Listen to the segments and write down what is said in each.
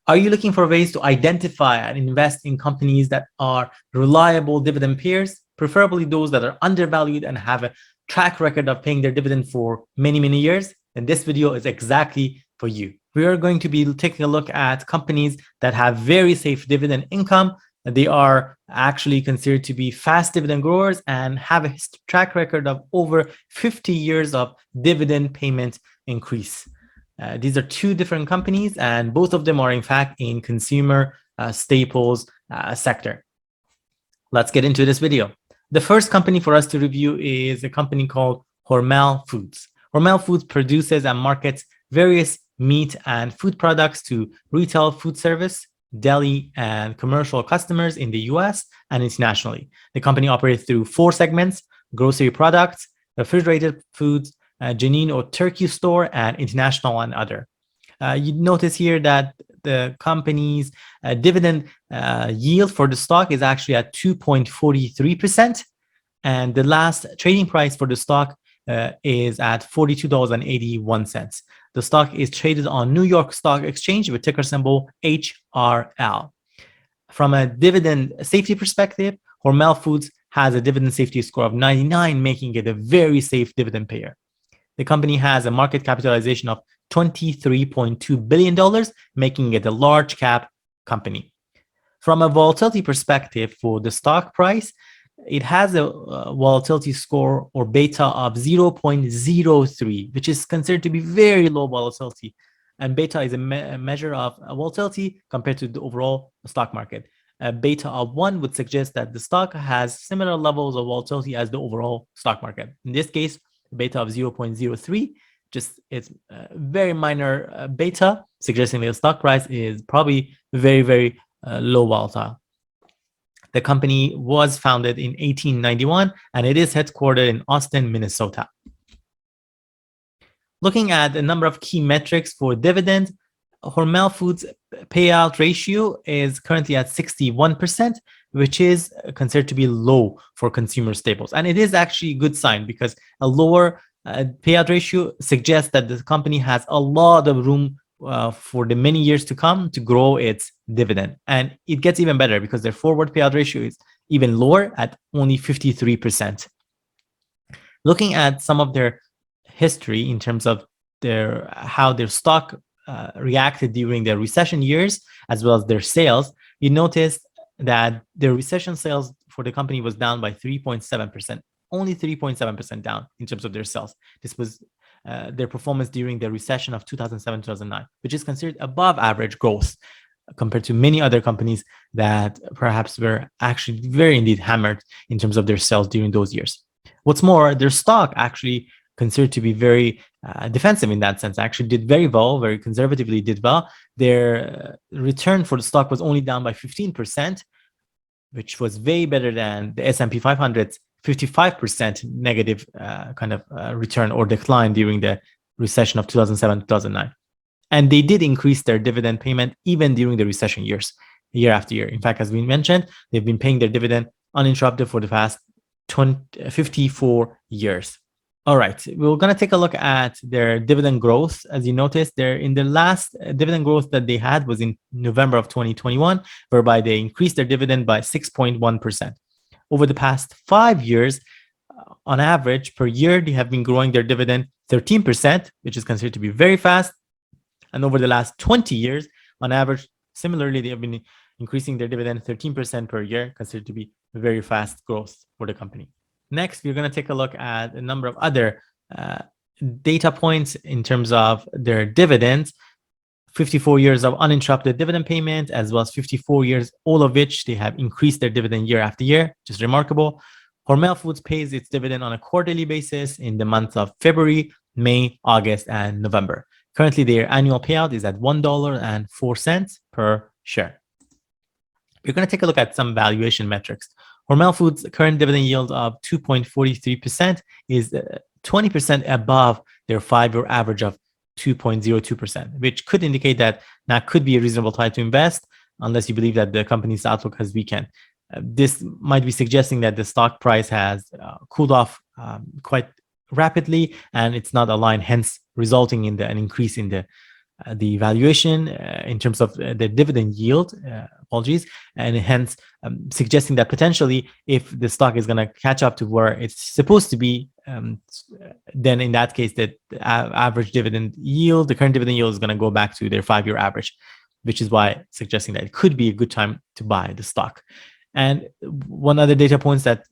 Are you looking for ways to identify and invest in companies that are reliable dividend payers, preferably those that are undervalued and have a track record of paying their dividend for many, many years? Then this video is exactly for you. We are going to be taking a look at companies that have very safe dividend income. They are actually considered to be fast dividend growers and have a track record of over 50 years of dividend payment increase. These are two different companies, and both of them are in fact in consumer staples sector. Let's get into this video. The first company for us to review is a company called Hormel Foods. Hormel Foods produces and markets various meat and food products to retail food service, deli, and commercial customers in the US and internationally. The company operates through 4 segments: grocery products, refrigerated foods, Janine or Turkey store, and international and other. You notice here that the company's dividend yield for the stock is actually at 2.43%, and the last trading price for the stock is at $42.81. The stock is traded on New York Stock Exchange with ticker symbol HRL. From a dividend safety perspective, Hormel Foods has a dividend safety score of 99, making it a very safe dividend payer. The company has a market capitalization of $23.2 billion, making it a large cap company. From a volatility perspective for the stock price, it has a volatility score or beta of 0.03, which is considered to be very low volatility. And beta is a measure of volatility compared to the overall stock market. A beta of 1 would suggest that the stock has similar levels of volatility as the overall stock market. In this case, beta of 0.03, just it's a very minor beta, suggesting that the stock price is probably very, very low volatile. The company was founded in 1891 and it is headquartered in Austin, Minnesota. Looking at a number of key metrics for dividend, Hormel Foods payout ratio is currently at 61%, which is considered to be low for consumer staples. And it is actually a good sign because a lower payout ratio suggests that the company has a lot of room for the many years to come to grow its dividend. And it gets even better because their forward payout ratio is even lower at only 53%. Looking at some of their history in terms of how their stock reacted during the recession years, as well as their sales, you notice that the recession sales for the company was down by 3.7%, only 3.7% down in terms of their sales. This was their performance during the recession of 2007-2009, which is considered above average growth compared to many other companies that perhaps were actually very indeed hammered in terms of their sales during those years. What's more, their stock actually considered to be very defensive in that sense, actually did very well, very conservatively did well. Their return for the stock was only down by 15%, which was way better than the S&P 500's 55% negative return or decline during the recession of 2007-2009. And they did increase their dividend payment even during the recession years, year after year. In fact, as we mentioned, they've been paying their dividend uninterrupted for the past 54 years. All right, we're going to take a look at their dividend growth. As you notice, in the last dividend growth that they had was in November of 2021, whereby they increased their dividend by 6.1%. Over the past 5 years, on average, per year, they have been growing their dividend 13%, which is considered to be very fast. And over the last 20 years, on average, similarly, they have been increasing their dividend 13% per year, considered to be very fast growth for the company. Next, we're going to take a look at a number of other data points in terms of their dividends. 54 years of uninterrupted dividend payment, as well as 54 years, all of which they have increased their dividend year after year, which is remarkable. Hormel Foods pays its dividend on a quarterly basis in the months of February, May, August, and November. Currently, their annual payout is at $1.04 per share. We're going to take a look at some valuation metrics. Hormel Foods' current dividend yield of 2.43% is 20% above their 5-year average of 2.02%, which could indicate that could be a reasonable time to invest unless you believe that the company's outlook has weakened. This might be suggesting that the stock price has cooled off quite rapidly and it's not aligned, hence resulting in an increase in the the valuation in terms of the dividend yield, apologies, and hence suggesting that potentially if the stock is going to catch up to where it's supposed to be, then in that case, the average dividend yield, the current dividend yield is going to go back to their 5-year average, which is why suggesting that it could be a good time to buy the stock. And one other data points that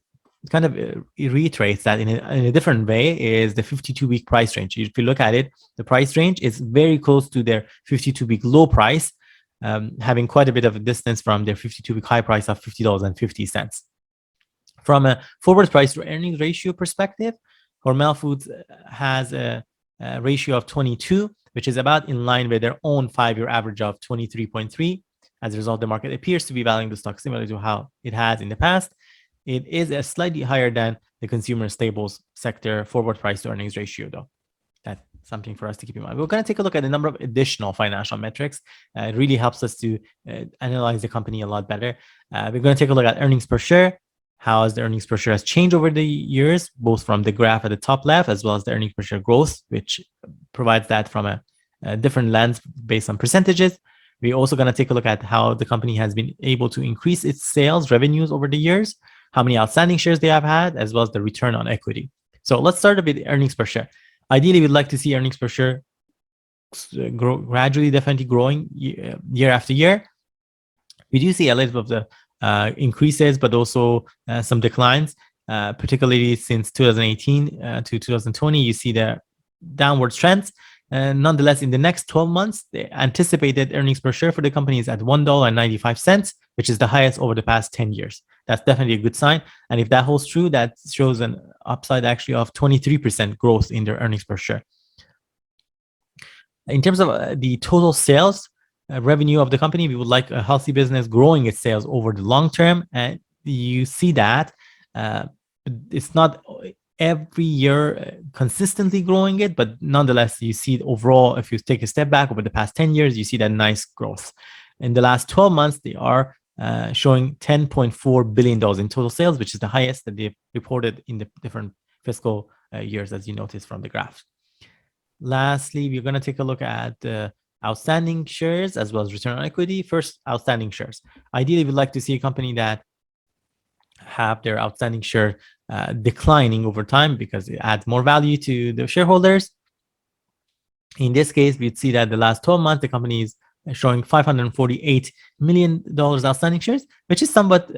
kind of reiterates that in a different way is the 52-week price range. If you look at it, the price range is very close to their 52-week low price, having quite a bit of a distance from their 52-week high price of $50.50. From a forward price to earnings ratio perspective, Hormel Foods has a ratio of 22, which is about in line with their own 5-year average of 23.3. As a result, the market appears to be valuing the stock similar to how it has in the past. It is a slightly higher than the consumer staples sector forward price to earnings ratio, though. That's something for us to keep in mind. We're going to take a look at a number of additional financial metrics. It really helps us to analyze the company a lot better. We're going to take a look at earnings per share. How has the earnings per share has changed over the years, both from the graph at the top left as well as the earnings per share growth, which provides that from a different lens based on percentages. We're also going to take a look at how the company has been able to increase its sales revenues over the years, how many outstanding shares they have had, as well as the return on equity. So let's start with earnings per share. Ideally, we'd like to see earnings per share grow gradually, definitely growing year after year. We do see a little bit of the increases, but also some declines, particularly since 2018 to 2020. You see the downward trends. Nonetheless, in the next 12 months, the anticipated earnings per share for the company is at $1.95, which is the highest over the past 10 years. That's definitely a good sign. And if that holds true, that shows an upside actually of 23% growth in their earnings per share. In terms of the total sales revenue of the company, we would like a healthy business growing its sales over the long term. And you see that it's not every year consistently growing it, but nonetheless, you see overall, if you take a step back over the past 10 years, you see that nice growth. In the last 12 months, they are showing $10.4 billion in total sales, which is the highest that they've reported in the different fiscal years, as you notice from the graph. Lastly, we're going to take a look at the outstanding shares as well as return on equity. First, outstanding shares. Ideally, we'd like to see a company that have their outstanding share declining over time because it adds more value to the shareholders. In this case, we'd see that the last 12 months, the company is showing $548 million outstanding shares, which is somewhat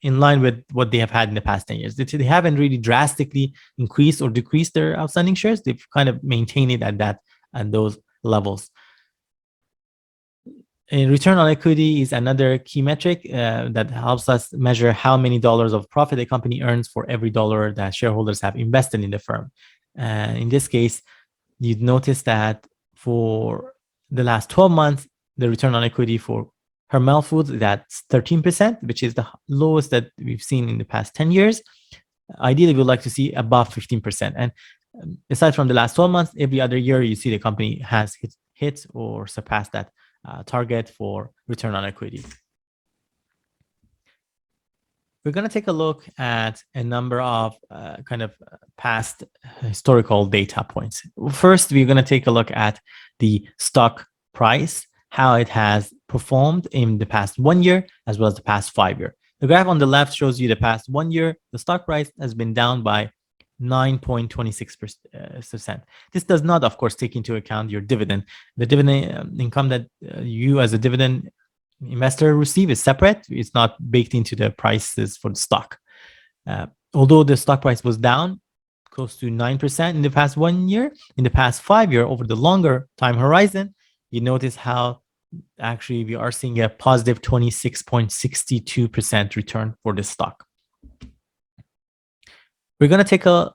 in line with what they have had in the past 10 years. They haven't really drastically increased or decreased their outstanding shares. They've kind of maintained it at those levels. And return on equity is another key metric that helps us measure how many dollars of profit a company earns for every dollar that shareholders have invested in the firm. In this case, you'd notice that for the last 12 months, the return on equity for Hormel Foods, that's 13%, which is the lowest that we've seen in the past 10 years. Ideally, we'd like to see above 15%. And aside from the last 12 months, every other year, you see the company has hit or surpassed that target for return on equity. We're going to take a look at a number of kind of past historical data points. First, we're going to take a look at the stock price, how it has performed in the past 1 year, as well as the past 5 years. The graph on the left shows you the past 1 year. The stock price has been down by 9.26%. This does not, of course, take into account your dividend. The dividend income that you as a dividend investor receive is separate. It's not baked into the prices for the stock. Although the stock price was down close to 9% in the past 1 year, in the past 5 years, over the longer time horizon, you notice how actually we are seeing a positive 26.62% return for the stock. We're going to take a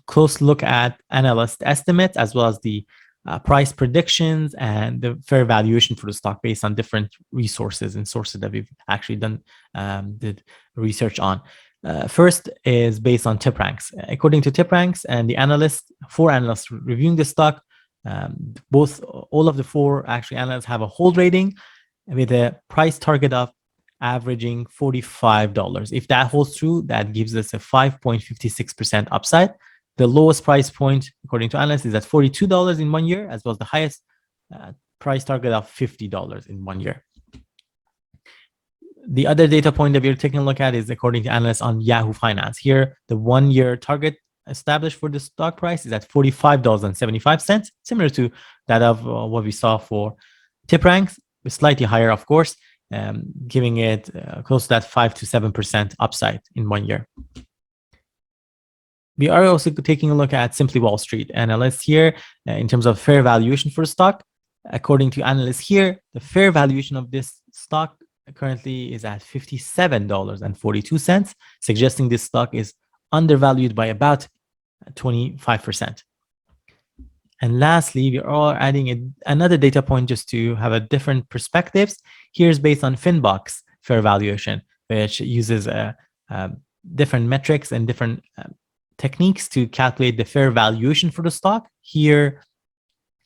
close look at analyst estimates as well as the price predictions and the fair valuation for the stock based on different resources and sources that we've actually done did research on. First is based on tip ranks. According to tip ranks and the analysts, 4 analysts reviewing the stock, all of the 4 actually analysts have a hold rating with a price target of averaging $45. If that holds true, that gives us a 5.56% upside. The lowest price point, according to analysts, is at $42 in 1 year, as well as the highest price target of $50 in 1 year. The other data point that we're taking a look at is according to analysts on Yahoo Finance. Here, the 1 year target established for the stock price is at $45.75, similar to that of what we saw for tip ranks, slightly higher, of course, giving it close to that 5 to 7% upside in 1 year. We are also taking a look at Simply Wall Street analysts here in terms of fair valuation for the stock. According to analysts here, the fair valuation of this stock currently is at $57.42, suggesting this stock is undervalued by about 25%. And lastly, we are adding another data point just to have a different perspectives. Here's based on Finbox fair valuation, which uses different metrics and different techniques to calculate the fair valuation for the stock. Here,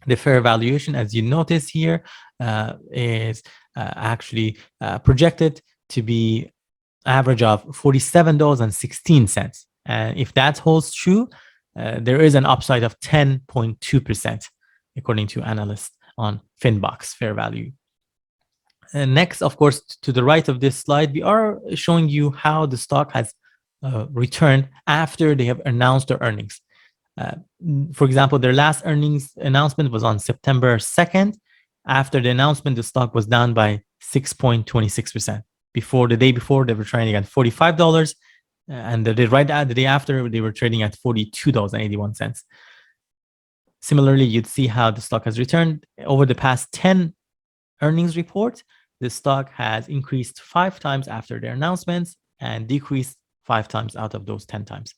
the fair valuation, as you notice here, is actually projected to be average of $47.16. And if that holds true, there is an upside of 10.2%, according to analysts on Finbox fair value. And next, of course, to the right of this slide, we are showing you how the stock has returned after they have announced their earnings. For example, their last earnings announcement was on September 2nd. After the announcement, the stock was down by 6.26%. The day before, they were trading at $45. And the day after, they were trading at $42.81. Similarly, you'd see how the stock has returned. Over the past 10 earnings reports, the stock has increased 5 times after their announcements and decreased 5 times out of those 10 times.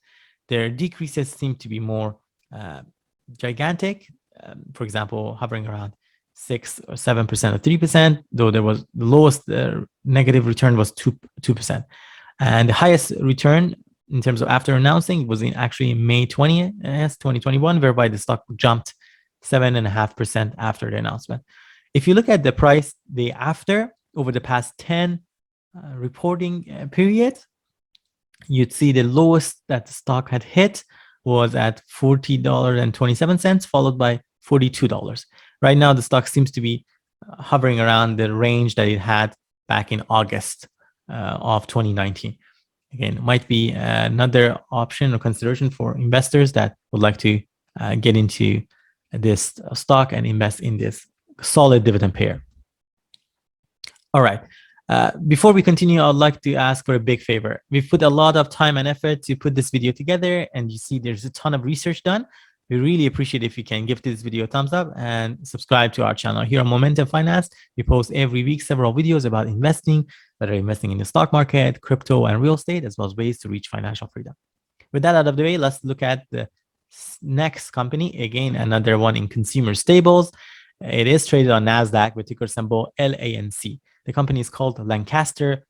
Their decreases seem to be more gigantic. For example, hovering around 6 or 7% or 3%, though there was the lowest negative return was 2%. And the highest return in terms of after announcing was actually May 20th, 2021, whereby the stock jumped 7.5% after the announcement. If you look at the price day after, over the past 10 reporting periods, you'd see the lowest that the stock had hit was at $40.27, followed by $42. Right now, the stock seems to be hovering around the range that it had back in August of 2019. Again, it might be another option or consideration for investors that would like to get into this stock and invest in this solid dividend payer. All right. Before we continue, I'd like to ask for a big favor. We've put a lot of time and effort to put this video together, and you see there's a ton of research done. We really appreciate if you can give this video a thumbs up and subscribe to our channel. Here on Momentum Finance, we post every week several videos about investing, whether investing in the stock market, crypto, and real estate, as well as ways to reach financial freedom. With that out of the way, let's look at the next company. Again, another one in consumer staples. It is traded on NASDAQ with ticker symbol LANC. The company is called Lancaster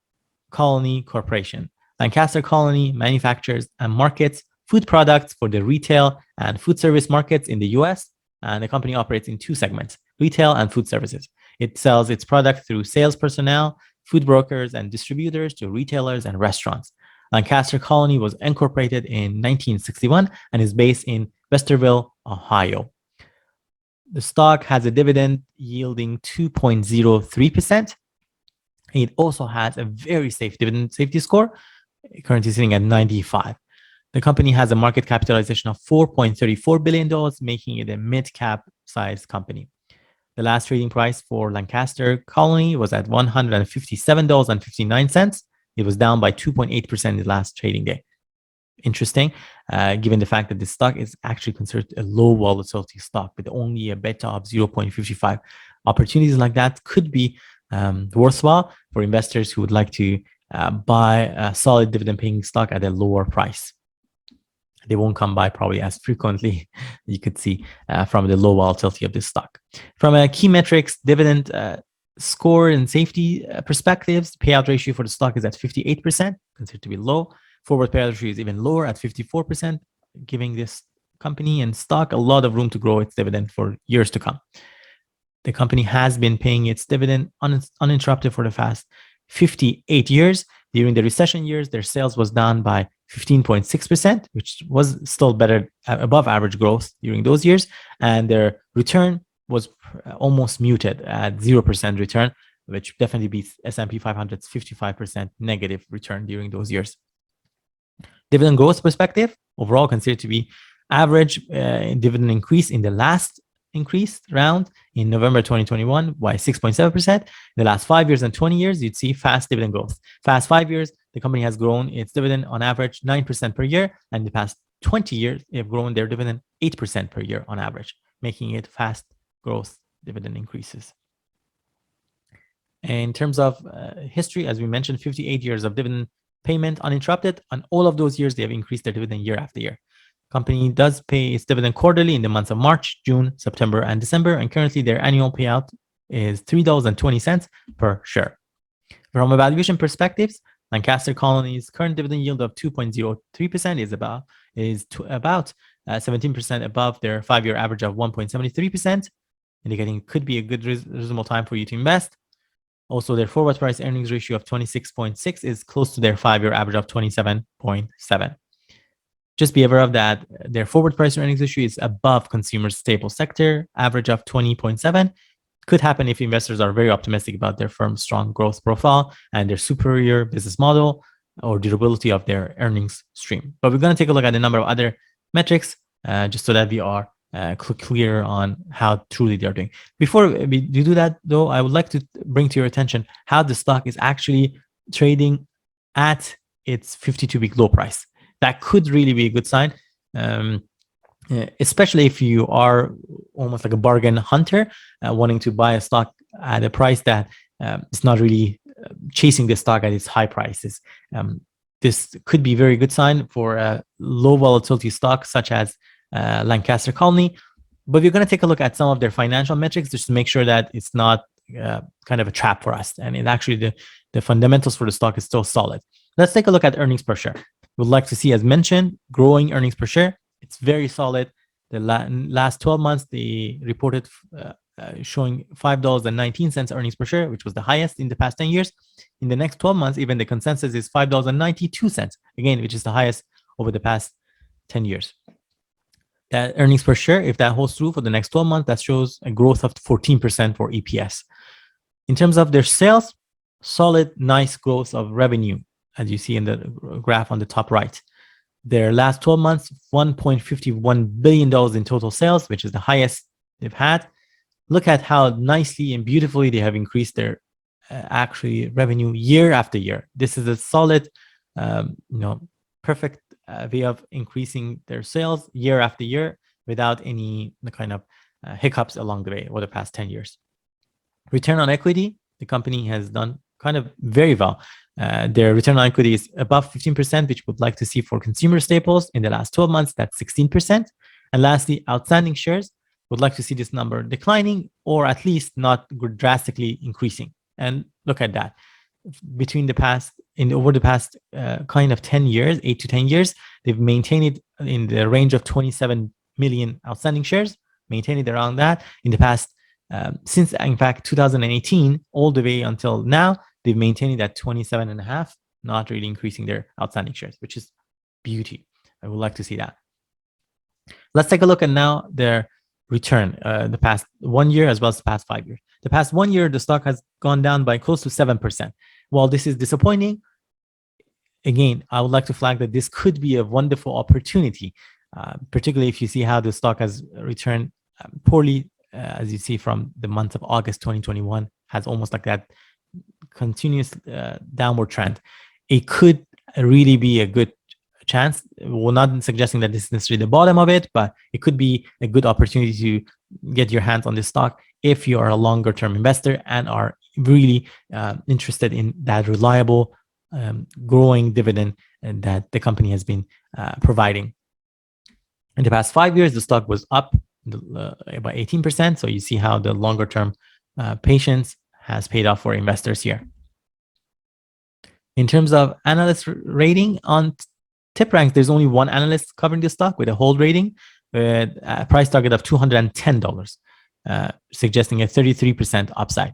Colony Corporation. Lancaster Colony manufactures and markets food products for the retail and food service markets in the US, and the company operates in 2 segments, retail and food services. It sells its product through sales personnel, food brokers, and distributors to retailers and restaurants. Lancaster Colony was incorporated in 1961 and is based in Westerville, Ohio. The stock has a dividend yielding 2.03%. It also has a very safe dividend safety score, currently sitting at 95. The company has a market capitalization of $4.34 billion, making it a mid-cap size company. The last trading price for Lancaster Colony was at $157.59. It was down by 2.8% the last trading day. Interesting, given the fact that this stock is actually considered a low volatility stock with only a beta of 0.55. Opportunities like that could be worthwhile for investors who would like to buy a solid dividend paying stock at a lower price. They won't come by probably as frequently, you could see from the low volatility of this stock. From a key metrics, dividend score and safety perspectives, the payout ratio for the stock is at 58%, considered to be low. Forward payout ratio is even lower at 54%, giving this company and stock a lot of room to grow its dividend for years to come. The company has been paying its dividend uninterrupted for the past 58 years. During the recession years, their sales was down by 15.6%, which was still better, above average growth during those years. And their return was almost muted at 0% return, which definitely beats S&P 500's 55% negative return during those years. Dividend growth perspective, overall considered to be average dividend increase in the last increased round in November 2021 by 6.7%. In the last 5 years and 20 years, you'd see fast dividend growth. Past 5 years, the company has grown its dividend on average 9% per year, and in the past 20 years, they have grown their dividend 8% per year on average, making it fast growth dividend increases. In terms of history, as we mentioned, 58 years of dividend payment uninterrupted. On all of those years, they have increased their dividend year after year. Company does pay its dividend quarterly in the months of March, June, September, and December, and currently their annual payout is $3.20 per share. From a valuation perspective, Lancaster Colony's current dividend yield of 2.03% is about 17% above their 5-year average of 1.73%, indicating it could be a good reasonable time for you to invest. Also, their forward price earnings ratio of 26.6 is close to their 5-year average of 27.7. Just be aware of that their forward price earnings ratio is above consumer staple sector average of 20.7. Could happen if investors are very optimistic about their firm's strong growth profile and their superior business model or durability of their earnings stream. But we're going to take a look at a number of other metrics just so that we are clear on how truly they're doing. Before we do that, though, I would like to bring to your attention how the stock is actually trading at its 52-week low price. That could really be a good sign, especially if you are almost like a bargain hunter, wanting to buy a stock at a price that is not really chasing the stock at its high prices. This could be a very good sign for a low volatility stock such as Lancaster Colony. But we're going to take a look at some of their financial metrics just to make sure that it's not kind of a trap for us. And it actually, the fundamentals for the stock is still solid. Let's take a look at earnings per share. We'd like to see, as mentioned, growing earnings per share. It's very solid. The last 12 months, they reported showing $5.19 earnings per share, which was the highest in the past 10 years. In the next 12 months, even the consensus is $5.92, again, which is the highest over the past 10 years. That earnings per share, if that holds true for the next 12 months, that shows a growth of 14% for EPS. In terms of their sales, solid, nice growth of revenue, as you see in the graph on the top right. Their last 12 months, $1.51 billion in total sales, which is the highest they've had. Look at how nicely and beautifully they have increased their actually revenue year after year. This is a solid, perfect way of increasing their sales year after year without any kind of hiccups along the way over the past 10 years. Return on equity, the company has done kind of very well. Their return on equity is above 15%, which we'd like to see for consumer staples. In the last 12 months, that's 16%. And lastly, outstanding shares, would like to see this number declining or at least not drastically increasing. And look at that. Over the past kind of 10 years, 8 to 10 years, they've maintained it in the range of 27 million outstanding shares, maintained it around that. In the past, since in fact 2018, all the way until now, they've maintained it at 27.5, not really increasing their outstanding shares, which is beauty. I would like to see that. Let's take a look at now their return, the past 1 year as well as the past 5 years. The past 1 year, the stock has gone down by close to 7%. While this is disappointing, again, I would like to flag that this could be a wonderful opportunity, particularly if you see how the stock has returned poorly, as you see from the month of August 2021, has almost like that continuous downward trend. It could really be a good chance. We're not suggesting that this is necessarily the bottom of it, but it could be a good opportunity to get your hands on this stock if you are a longer term investor and are really interested in that reliable growing dividend that the company has been providing. In the past 5 years, the stock was up by 18%. So you see how the longer term patience has paid off for investors here. In terms of analyst rating on TipRanks, there's only one analyst covering the stock with a hold rating with a price target of $210, suggesting a 33% upside.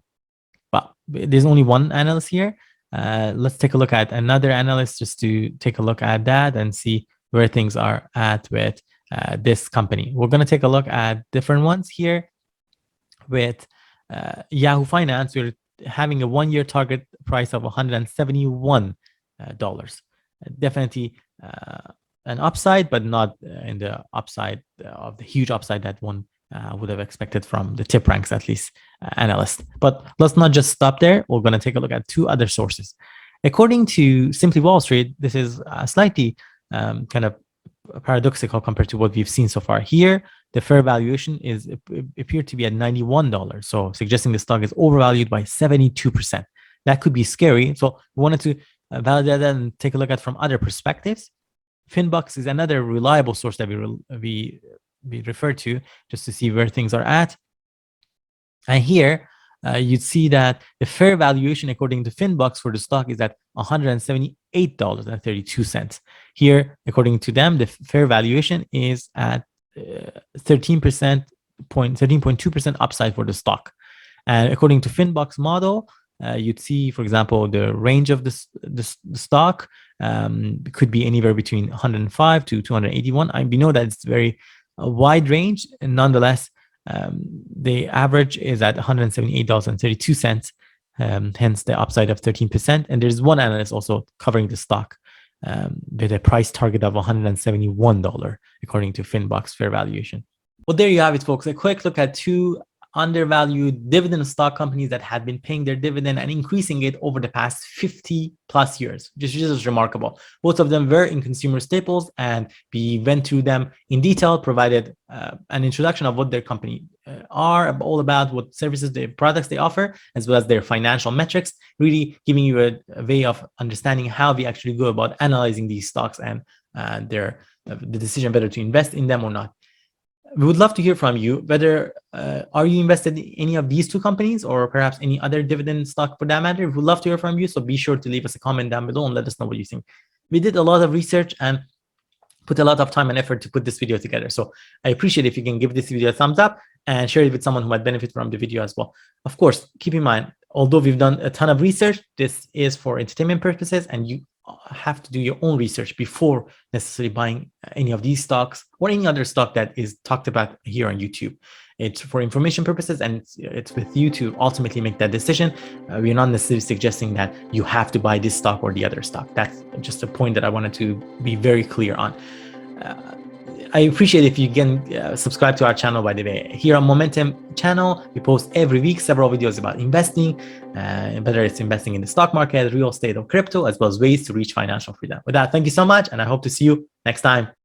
But there's only one analyst here. Let's take a look at another analyst just to take a look at that and see where things are at with this company. We're going to take a look at different ones here. With Yahoo Finance, we're having a 1-year target price of $171. Definitely an upside, but not in the upside of the huge upside that one would have expected from the tip ranks, at least analysts. But let's not just stop there. We're going to take a look at 2 other sources. According to Simply Wall Street, this is slightly kind of paradoxical compared to what we've seen so far. Here, the fair valuation is appeared to be at $91, so suggesting the stock is overvalued by 72%. That could be scary. So we wanted to validate that and take a look at from other perspectives. Finbox is another reliable source that we refer to just to see where things are at. And here, you'd see that the fair valuation according to Finbox for the stock is at $178.32. Here, according to them, the fair valuation is at 13.2% upside for the stock. And according to Finbox model, you'd see, for example, the range of the stock could be anywhere between 105 to 281. We know that it's very wide range, and nonetheless, the average is at $178.32, hence the upside of 13%. And there's one analyst also covering the stock with a price target of $171 according to Finbox fair valuation. Well, there you have it, folks. A quick look at 2 undervalued dividend stock companies that had been paying their dividend and increasing it over the past 50 plus years, which is just remarkable. Both of them were in consumer staples, and we went through them in detail, provided an introduction of what their company are all about, what services, the products they offer, as well as their financial metrics, really giving you a way of understanding how we actually go about analyzing these stocks and the decision whether to invest in them or not. We would love to hear from you, whether are you invested in any of these 2 companies or perhaps any other dividend stock for that matter. We would love to hear from you, so be sure to leave us a comment down below and let us know what you think. We did a lot of research and put a lot of time and effort to put this video together, so I appreciate if you can give this video a thumbs up and share it with someone who might benefit from the video as well. Of course, keep in mind, although we've done a ton of research, this is for entertainment purposes, and you have to do your own research before necessarily buying any of these stocks or any other stock that is talked about here on YouTube. It's for information purposes, and it's with you to ultimately make that decision. We're not necessarily suggesting that you have to buy this stock or the other stock. That's just a point that I wanted to be very clear on. I appreciate if you can subscribe to our channel, by the way. Here on Momentum channel, we post every week several videos about investing, whether it's investing in the stock market, real estate, or crypto, as well as ways to reach financial freedom. With that, thank you so much, and I hope to see you next time.